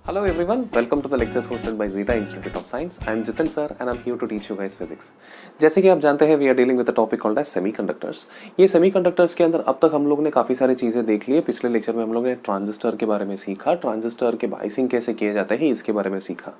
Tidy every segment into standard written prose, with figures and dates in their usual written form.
Hello everyone, welcome to the lectures hosted by Zeta Institute of Science. I am Jitin sir and I am here to teach you guys physics. जैसे कि आप जानते हैं we are dealing with a topic called as semiconductors. ये semiconducors के अंदर अब तक हम लोग ने काफ़ी सारी चीज़ें देख ली है. पिछले लेक्चर में हम लोग ने ट्रांजिस्टर के बारे में सीखा, ट्रांजिस्टर के बाइसिंग कैसे किए जाते हैं इसके बारे में सीखा.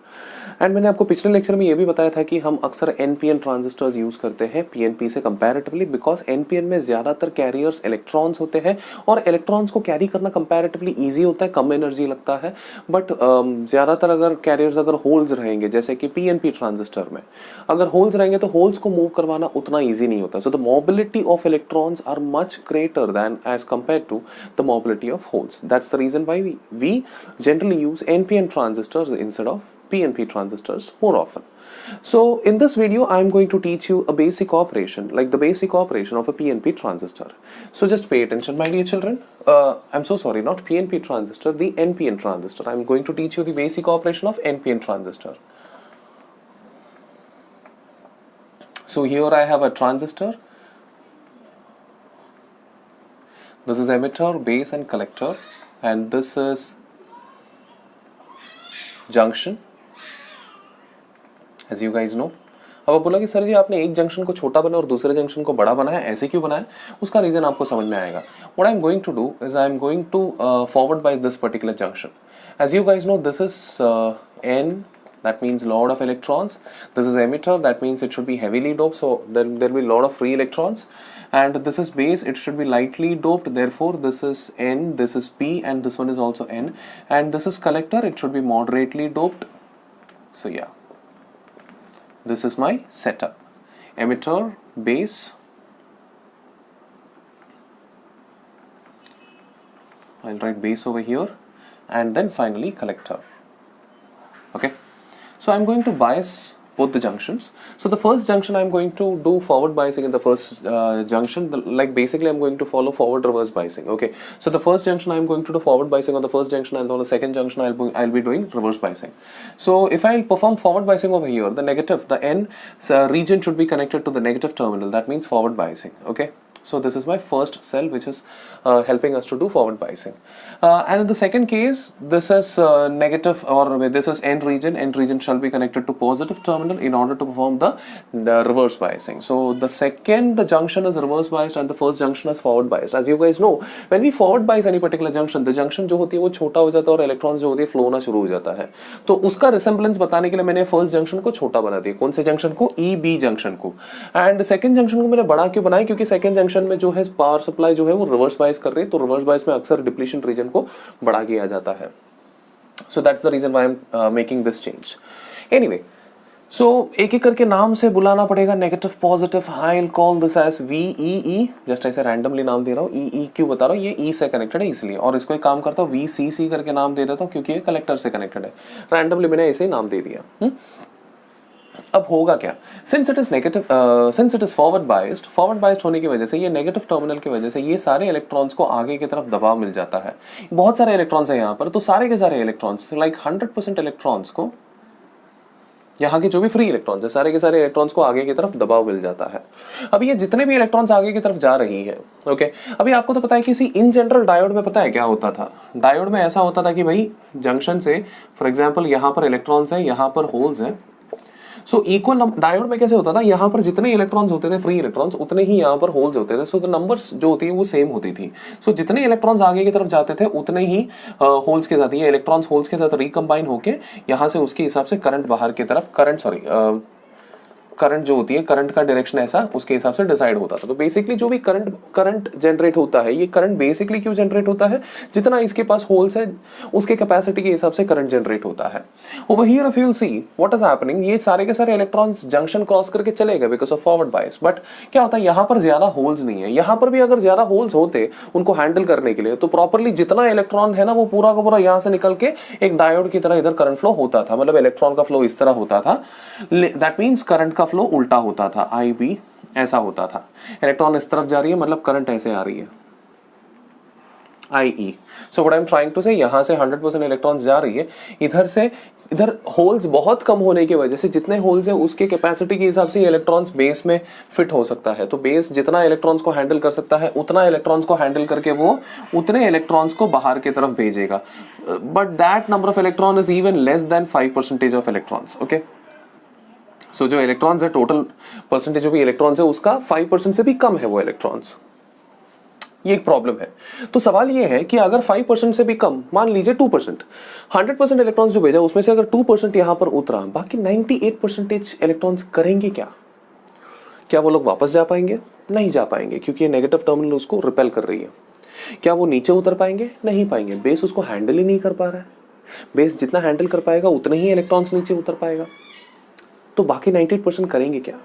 एंड मैंने आपको पिछले लेक्चर में ये भी बताया था कि हम अक्सर NPN ट्रांजिस्टर्स यूज़ करते हैं PNP से कंपैरेटिवली, बिकॉज NPN में ज़्यादातर कैरियर्स इलेक्ट्रॉन्स होते हैं और इलेक्ट्रॉन्स को कैरी करना कंपैरेटिवली ईजी होता है, कम एनर्जी लगता है. बट ज़्यादातर अगर कैरियर्स अगर होल्स रहेंगे, जैसे कि PNP ट्रांजिस्टर में अगर होल्स रहेंगे तो होल्स को मूव करवाना उतना ईजी नहीं होता. So the mobility of electrons are much greater than as compare to the mobility of holes. That's the reason why we generally use NPN transistors instead of PNP transistors more often. So in this video I am going to teach you a basic operation, like the basic operation of a PNP transistor. So just pay attention, my dear children. I'm so sorry, not PNP transistor, the NPN transistor. I'm going to teach you the basic operation of NPN transistor. So here I have a transistor. This is emitter, base and collector, and this is junction, as you guys know. अब आप बोला कि sir जी आपने एक junction को छोटा बनाया और दूसरे जंक्शन को बड़ा बनाया, ऐसे क्यों बनाया? उसका रीजन आपको समझ में आएगा. What I am going to do is I am going to forward by this particular junction. As you guys know, this is N, that means lot of electrons. This is emitter, that means it should be heavily doped, so there will be a lot of free electrons. And this is base, it should be lightly doped, therefore this is N, this is P, and this one is also N. And this is collector, it should be moderately doped. So yeah, this is my setup. Emitter, base, I'll write base over here, and then finally collector. Okay, so I'm going to bias both the junctions. So the first junction I'm going to do forward biasing in the first junction, like basically I'm going to follow forward reverse biasing. Okay, so the first junction I'm going to do forward biasing on the first junction, and on the second junction I'll be doing reverse biasing. So if I perform forward biasing over here, the negative, the N region should be connected to the negative terminal. That means forward biasing. Okay, so this is my first cell which is helping us to do forward biasing. And in the second case, this is negative, or this is N region. N region shall be connected to positive terminal in order to perform the reverse biasing. So the second junction is reverse biased and the first junction is forward biased. As you guys know, when we forward bias any particular junction, the junction जो होती है वो छोटा हो जाता है और electrons जो होती है फ्लो होना शुरू हो जाता है. तो उसका रिसेम्बलेंस बताने के लिए मैंने फर्स्ट जंक्शन को छोटा बना दिया. कौन से जंक्शन को? EB जंक्शन को. एंड सेकंड जंक्शन को मैंने बड़ा क्यों बनाया? क्योंकि सेकंड जंक्शन में जो है पावर सप्लाई जो है वो रिवर्स बायस कर रही है, तो रिवर्स बायस में अक्सर डिप्लीशन रीजन को बड़ा किया जाता है. So that's the reason why I am making this change. Anyway, so एक एक करके नाम से बुलाना पड़ेगा. Negative, positive, I will call this as VEE. Just ऐसे रैंडमली नाम दे रहा हूँ. EE क्यों बता रहा हूँ? ये E से कनेक्टेड है इसलिए. और इसको एक काम करता हूँ, VCC करके नाम दे देता हूँ क्योंकि ये कलेक्टर से कनेक्टेड है. रैंडमली मैंने ऐसे ही नाम दे दिया. अब होगा क्या? Since it is negative, since it is forward biased होने की वजह से, ये नेगेटिव टर्मिनल की वजह से ये सारे इलेक्ट्रॉन्स को आगे की तरफ दबाव मिल जाता है. बहुत सारे इलेक्ट्रॉन्स है यहाँ पर, तो सारे के सारे इलेक्ट्रॉन्स, लाइक 100% इलेक्ट्रॉन्स को, यहाँ के जो भी फ्री इलेक्ट्रॉन्स है, सारे के सारे इलेक्ट्रॉन्स को आगे की तरफ दबाव मिल जाता है. अभी ये जितने भी इलेक्ट्रॉन्स आगे की तरफ जा रही है, ओके, अभी आपको तो पता है कि इन जनरल डायोड में पता है क्या होता था? डायोड में ऐसा होता था कि भाई जंक्शन से, फॉर एग्जाम्पल यहाँ पर इलेक्ट्रॉन्स है, यहाँ पर होल्स है. सो इक्वल डायोड में कैसे होता था? यहाँ पर जितने इलेक्ट्रॉन्स होते थे फ्री इलेक्ट्रॉन्स, उतने ही यहाँ पर होल्स होते थे. सो द नंबर्स जो होती है वो सेम होती थी. सो जितने इलेक्ट्रॉन्स आगे की तरफ जाते थे उतने ही होल्स के साथ, ये इलेक्ट्रॉन्स होल्स के साथ रिकम्बाइन होके यहाँ से उसके हिसाब से करंट बाहर की तरफ, करंट जो होती है, करंट का डायरेक्शन ऐसा उसके हिसाब से डिसाइड होता था. तो बेसिकली जो भी करंट जनरेट होता है, ये करंट बेसिकली क्यों जनरेट होता है? जितना इसके पास होल्स है उसके कैपेसिटी के हिसाब से करंट जनरेट होता है. Over here if you will see what is happening, ये सारे के सारे इलेक्ट्रॉन्स जंक्शन क्रॉस करके चले गए because of forward bias. But क्या होता है, यहाँ पर ज्यादा होल्स नहीं है. यहाँ पर भी अगर ज्यादा होल्स होते उनको हैंडल करने के लिए, तो प्रॉपरली जितना इलेक्ट्रॉन है ना वो पूरा का पूरा यहाँ से निकल के एक डायोड की तरह इधर करंट फ्लो होता था. मतलब इलेक्ट्रॉन का फ्लो इस तरह होता था. दैट मीन्स करंट का फ्लो उल्टा होता था. IB ऐसा होता था. इलेक्ट्रॉन इस तरफ जा रही है, मतलब करंट ऐसे आ रही है. IE. So what I'm trying to say, यहाँ से 100% इलेक्ट्रॉन्स जा रही है, इधर से इधर होल्स बहुत कम होने की वजह से जितने होल्स है उसके कैपेसिटी के हिसाब से इलेक्ट्रॉन्स बेस में फिट हो सकता है। तो बेस जितना इलेक्ट्रॉन्स को हैंडल कर सकता है उतना इलेक्ट्रॉन्स को हैंडल करके वो उतने इलेक्ट्रॉन्स को बाहर की तरफ भेजेगा। But that number of electron is even less than 5% of electrons. Okay, so जो इलेक्ट्रॉन्स है, टोटल परसेंटेज जो भी इलेक्ट्रॉन्स है उसका 5% से भी कम है वो इलेक्ट्रॉन्स। ये एक प्रॉब्लम है। तो सवाल ये है कि अगर 5% से भी कम, मान लीजिए 2%, 100% इलेक्ट्रॉन्स जो भेजा उसमें से अगर 2% यहां पर उतरा, बाकी 98% इलेक्ट्रॉन्स करेंगे क्या? क्या वो लोग वापस जा पाएंगे? नहीं जा पाएंगे, क्योंकि ये नेगेटिव टर्मिनल उसको रिपेल कर रही है। क्या वो नीचे उतर पाएंगे? नहीं पाएंगे, बेस उसको हैंडल ही नहीं कर पा रहा है। बेस जितना हैंडल कर पाएगा उतने ही इलेक्ट्रॉन्स नीचे उतर पाएगा। तो बाकी 98% करेंगे क्या?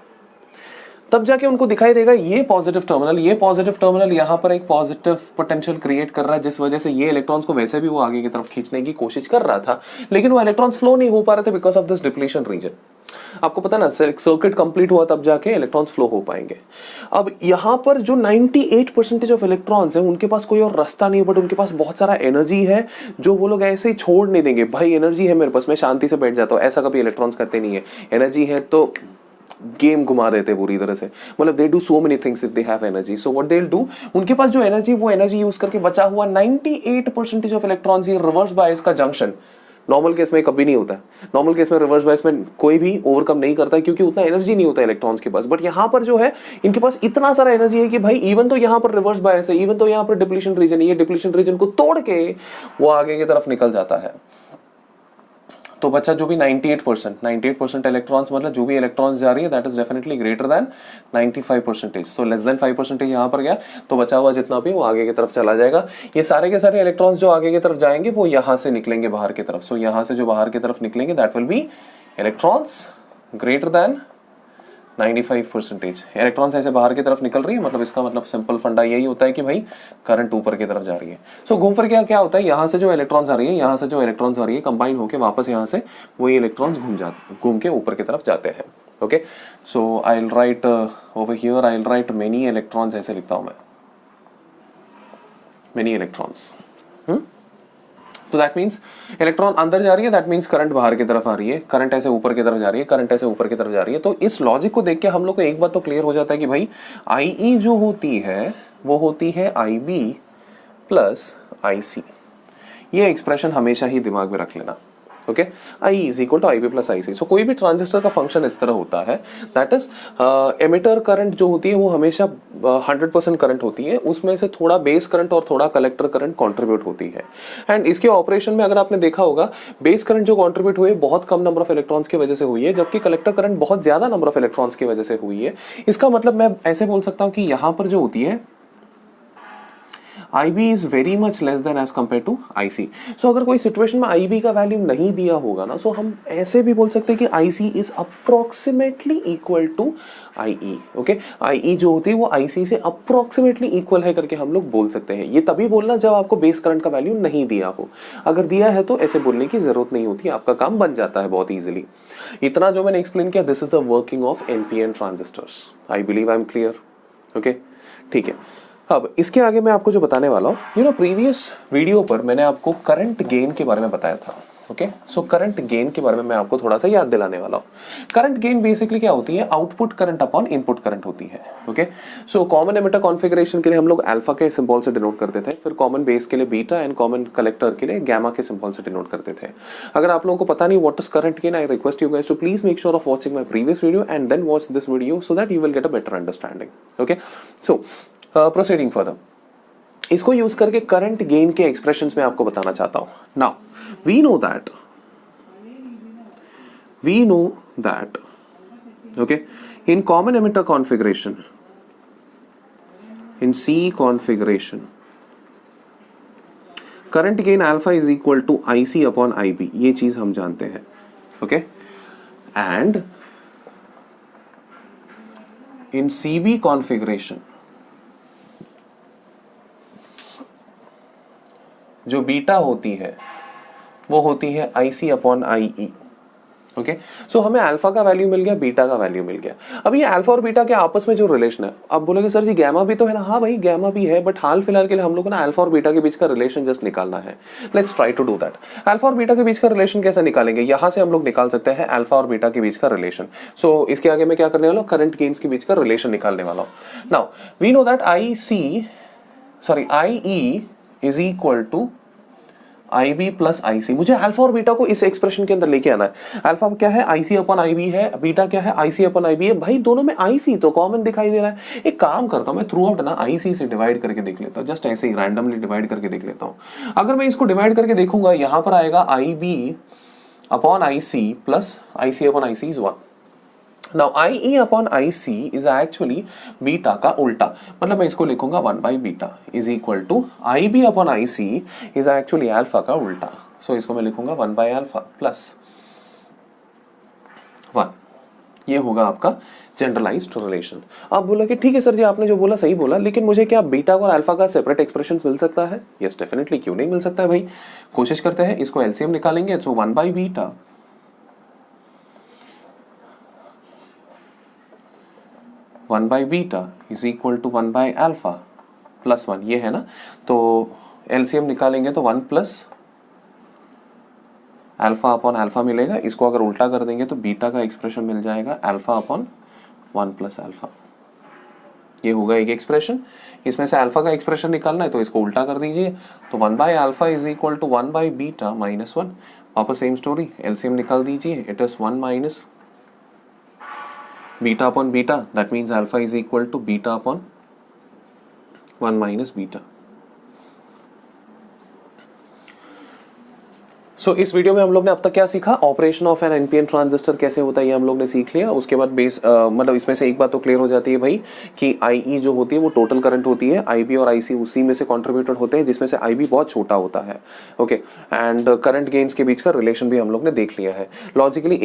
तब जाके उनको दिखाई देगा ये पॉजिटिव टर्मिनल यहाँ पर एक पॉजिटिव पोटेंशियल क्रिएट कर रहा है, जिस वजह से ये इलेक्ट्रॉन्स को वैसे भी वो आगे की तरफ खींचने की कोशिश कर रहा था, लेकिन वो इलेक्ट्रॉन्स फ्लो नहीं हो पा रहे थे because of this depletion region. आपको पता ना, सर्किट कंप्लीट हुआ तब जाके इलेक्ट्रॉन्स फ्लो हो पाएंगे। अब यहाँ पर जो 98% ऑफ इलेक्ट्रॉन्स हैं उनके पास कोई और रास्ता नहीं है, बट उनके पास बहुत सारा एनर्जी है जो वो लोग ऐसे ही छोड़ नहीं देंगे। भाई एनर्जी है मेरे पास, मैं शांति से बैठ जाता हूँ, ऐसा कभी इलेक्ट्रॉन्स करते नहीं है। एनर्जी है तो गेम घुमा देते पूरी तरह से, मतलब they do so many things if they have energy. So what they will do, उनके पास जो एनर्जी, वो एनर्जी यूज करके बचा हुआ 98% ऑफ इलेक्ट्रॉन्स, ये रिवर्स बायस का जंक्शन नॉर्मल केस में कभी नहीं होता। नॉर्मल केस में रिवर्स बायस में कोई भी ओवरकम नहीं करता क्योंकि उतना एनर्जी नहीं होता इलेक्ट्रॉन्स के पास। बट यहाँ पर जो है इनके पास इतना सारा एनर्जी है कि भाई इवन तो यहाँ पर रिवर्स बायस है, इवन तो यहाँ पर डिप्लीशन रीजन है, ये डिप्लीशन रीजन को तोड़ के वो आगे की तरफ निकल जाता है। तो बच्चा जो भी 98% इलेक्ट्रॉन्स, मतलब जो भी इलेक्ट्रॉन्स जा रही है that is definitely greater than 95%। So less than 5% यहाँ पर गया, तो बचा हुआ जितना भी वो आगे की तरफ चला जाएगा। ये सारे के सारे इलेक्ट्रॉन्स जो आगे की तरफ जाएंगे वो यहाँ से निकलेंगे बाहर की तरफ। सो यहाँ से जो बाहर की तरफ निकलेंगे that will be electrons greater than 95%। Electrons ऐसे बाहर की तरफ निकल रही है, मतलब इसका मतलब सिंपल फंडा यही होता है कि भाई करंट ऊपर की तरफ जा रही है। सो घूम फिर क्या होता है, यहाँ से जो इलेक्ट्रॉन्स आ रही है, यहाँ से जो इलेक्ट्रॉन्स आ रही है, कंबाइन होकर वापस यहाँ से वही इलेक्ट्रॉन्स घूम के ऊपर की तरफ जाते हैं। Okay, so I will write over here, I will write many electrons, ऐसे लिखता हूं मैं, मेनी इलेक्ट्रॉन्स। तो दैट मीन्स इलेक्ट्रॉन अंदर जा रही है, दैट मीन्स करंट बाहर की तरफ आ रही है, करंट ऐसे ऊपर की तरफ जा रही है, करंट ऐसे ऊपर की तरफ जा रही है। तो इस लॉजिक को देख के हम लोग को एक बात तो क्लियर हो जाता है कि भाई IE जो होती है वो होती है IB प्लस IC। ये एक्सप्रेशन हमेशा ही दिमाग में रख लेना। Okay, IE is equal to IB plus IC। So कोई भी ट्रांजिस्टर का फंक्शन इस तरह होता है, दैट इज एमिटर करंट जो होती है वो हमेशा 100% करंट होती है, उसमें से थोड़ा बेस करंट और थोड़ा कलेक्टर करंट कंट्रीब्यूट होती है। एंड इसके ऑपरेशन में अगर आपने देखा होगा, बेस करंट जो कंट्रीब्यूट हुई है बहुत कम नंबर ऑफ इलेक्ट्रॉन्स की वजह से हुई है, जबकि कलेक्टर करंट बहुत ज्यादा नंबर ऑफ इलेक्ट्रॉन्स की वजह से हुई है। इसका मतलब मैं ऐसे बोल सकता हूं कि यहां पर जो होती है IB is very much less than as compared to IC। So अगर कोई सिचुएशन में IB का वैल्यू नहीं दिया होगा ना, सो हम ऐसे भी बोल सकते हैं कि IC is approximately equal to IE। Okay, IE जो होती है वो IC से approximately equal है करके हम लोग बोल सकते हैं। ये तभी बोलना जब आपको बेस करंट का वैल्यू नहीं दिया हो। अगर दिया है तो ऐसे बोलने की जरूरत नहीं होती, आपका काम बन जाता है बहुत इजीली। इतना जो मैंने एक्सप्लेन किया, this is the working of NPN transistors. I believe I am clear. Okay, ठीक है। अब इसके आगे मैं आपको जो बताने वाला हूँ, प्रीवियस वीडियो पर मैंने आपको करंट गेन के बारे में बताया था। ओके, सो करंट गेन के बारे में मैं आपको थोड़ा सा याद दिलाने वाला हूँ। करंट गेन बेसिकली क्या होती है, output current upon input current होती है। Okay, so common emitter configuration के लिए हम लोग अल्फा के सिंबल से डिनोट करते थे, फिर कॉमन बेस के लिए बीटा एंड कॉमन कलेक्टर के लिए गामा के सिंबल से डिनोट करते थे। अगर आप लोगों को पता नहीं what is current gain, I request you guys to please make sure of watching my previous video and then watch this video so that you will get a better understanding. Okay, so proceeding further, इसको यूज करके current gain के expressions में आपको बताना चाहता हूं। Now we know that okay, in common emitter configuration, in C configuration, current gain alpha is equal to IC upon IB, ये चीज हम जानते हैं। Okay, and in CB configuration जो बीटा होती है वो होती है IC upon IE। Okay so हमें अल्फा का वैल्यू मिल गया, बीटा का वैल्यू मिल गया। अब ये अल्फा और बीटा के आपस में जो रिलेशन है, आप बोलोगे सर जी गैमा भी तो है ना। हाँ भाई गैमा भी है, बट हाल फिलहाल के लिए हम लोग को ना अल्फा और बीटा के बीच का रिलेशन जस्ट निकालना है। Let's try to do that. Alpha और बीटा के बीच का रिलेशन कैसे निकालेंगे, यहां से हम लोग निकाल सकते हैं अल्फा और बीटा के बीच का रिलेशन। सो इसके आगे मैं क्या करने वाला हूँ, करंट गेन्स के बीच का रिलेशन निकालने वाला हूँ। Now we know that I E is equal to I B plus I C. मुझे अल्फा और बीटा को इस एक्सप्रेशन के अंदर लेके आना है। अल्फा क्या है, आई सी अपॉन आई बी है, बीटा क्या है, आई सी अपॉन आई बी है। भाई दोनों में आई सी तो कॉमन दिखाई दे रहा है। एक काम करता हूं मैं, थ्रू आउट ना आई सी से डिवाइड करके देख लेता हूं, जस्ट ऐसे ही रैंडमली डिवाइड करके देख लेता हूं। अगर मैं इसको डिवाइड करके देखूंगा, यहां पर आएगा I B upon I C plus I C upon I C is 1। Now IE upon IC is actually beta का उल्टा, मतलब मैं इसको लिखूंगा 1 by beta is equal to IB upon IC is actually alpha का उल्टा। so इसको मैं लिखूंगा 1 by अल्फा प्लस 1। ये होगा आपका जनरलाइज्ड रिलेशन। आप बोलोगे ठीक है सर जी आपने जो बोला सही बोला, लेकिन मुझे क्या बीटा और अल्फा का सेपरेट एक्सप्रेशन मिल सकता है? यस डेफिनेटली, क्यों नहीं मिल सकता है भाई। कोशिश करते हैं, इसको एलसीएम निकालेंगे। So 1 by beta 1 by beta is equal to 1 by alpha plus 1, ये है ना। तो एलसीएम निकालेंगे तो 1 प्लस अल्फा अपॉन अल्फा मिलेगा। इसको अगर उल्टा कर देंगे तो बीटा का एक्सप्रेशन मिल जाएगा अल्फा अपॉन 1 प्लस अल्फा। ये होगा एक एक्सप्रेशन। इसमें से अल्फा का एक्सप्रेशन निकालना है तो इसको उल्टा कर दीजिए, तो 1 by alpha is equal to 1 by beta minus 1। वापस सेम स्टोरी, एलसीएम निकाल दीजिए, it is 1 minus beta upon beta, that means alpha is equal to beta upon 1 minus beta. So इस वीडियो में हम लोग ने अब तक क्या सीखा, operation of an NPN transistor कैसे होता है ये हम लोग ने सीख लिया। उसके बाद बेस मतलब इसमें से एक बात तो क्लियर हो जाती है भाई कि आईई जो होती है वो टोटल करंट होती है, आईबी और आईसी उसी में से कंट्रीब्यूटेड होते हैं, जिसमें से आईबी बहुत छोटा होता है। ओके एंड करंट गेन्स के बीच का रिलेशन भी हम लोग ने देख लिया है। लॉजिकली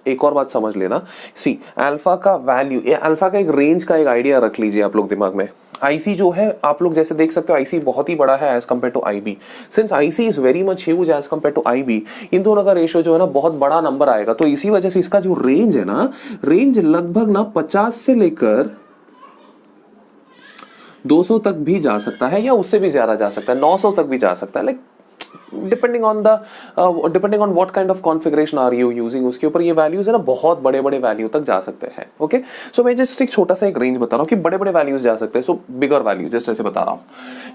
एक और बात समझ लेना, सी अल्फा का वैल्यू, ये अल्फा का एक रेंज का एक आइडिया रख लीजिए आप लोग दिमाग में। आईसी जो है आप लोग जैसे देख सकते हो, आईसी बहुत ही बड़ा है as compare to IB. Since IC is very much huge as compare to IB, इन दोनों का रेशियो जो है ना बहुत बड़ा नंबर आएगा। तो इसी वजह से इसका जो रेंज है ना, रेंज लगभग ना 50 से लेकर 200 तक भी जा सकता है, या उससे भी ज्यादा जा सकता है, 900 तक भी जा सकता है। Like depending on what kind of configuration are you using, उसके ऊपर ये वैल्यूज है ना बहुत बड़े बड़े वैल्यू तक जा सकते हैं। ओके सो मैं जस्ट एक छोटा सा एक रेंज बता रहा हूँ कि बड़े बड़े वैल्यूज जा सकते हैं। सो बिगर वैल्यू जस्ट ऐसे बता रहा हूँ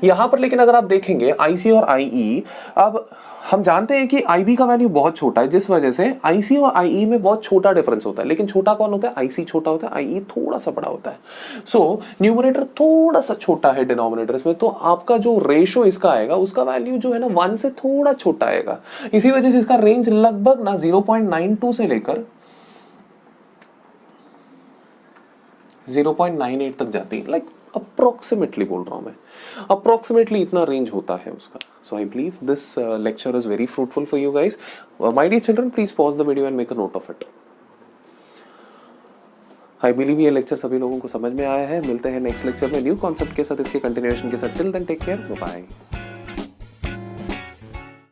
यहाँ पर। लेकिन अगर आप देखेंगे आईसी और आईई, अब हम जानते हैं कि आईबी का वैल्यू बहुत छोटा है, जिस वजह से आईसी और आईई में बहुत छोटा डिफरेंस होता है। लेकिन छोटा कौन होता है, आईसी छोटा होता है, आईई थोड़ा सा बड़ा होता है। सो न्यूमरेटर थोड़ा सा छोटा है डिनोमिनेटर में, तो आपका जो रेशो इसका आएगा उसका वैल्यू जो है ना 1 से थोड़ा छोटा आएगा। इसी वजह से इसका रेंज लगभग ना 0.92 से लेकर 0.98 तक जाती है। लाइक अप्रोक्सीमेटली बोल रहा हूं मैं, अप्रोक्सीमेटली इतना रेंज होता है उसका। So I believe this lecture is very fruitful for you guys. My dear children, please pause the video and make a note of it. I believe ये लेक्चर सभी लोगों को समझ में आया है। मिलते हैं नेक्स्ट लेक्चर में न्यू कॉन्सेप्ट के साथ, इसके कंटिन्यूएशन के साथ। Till then take care, bye.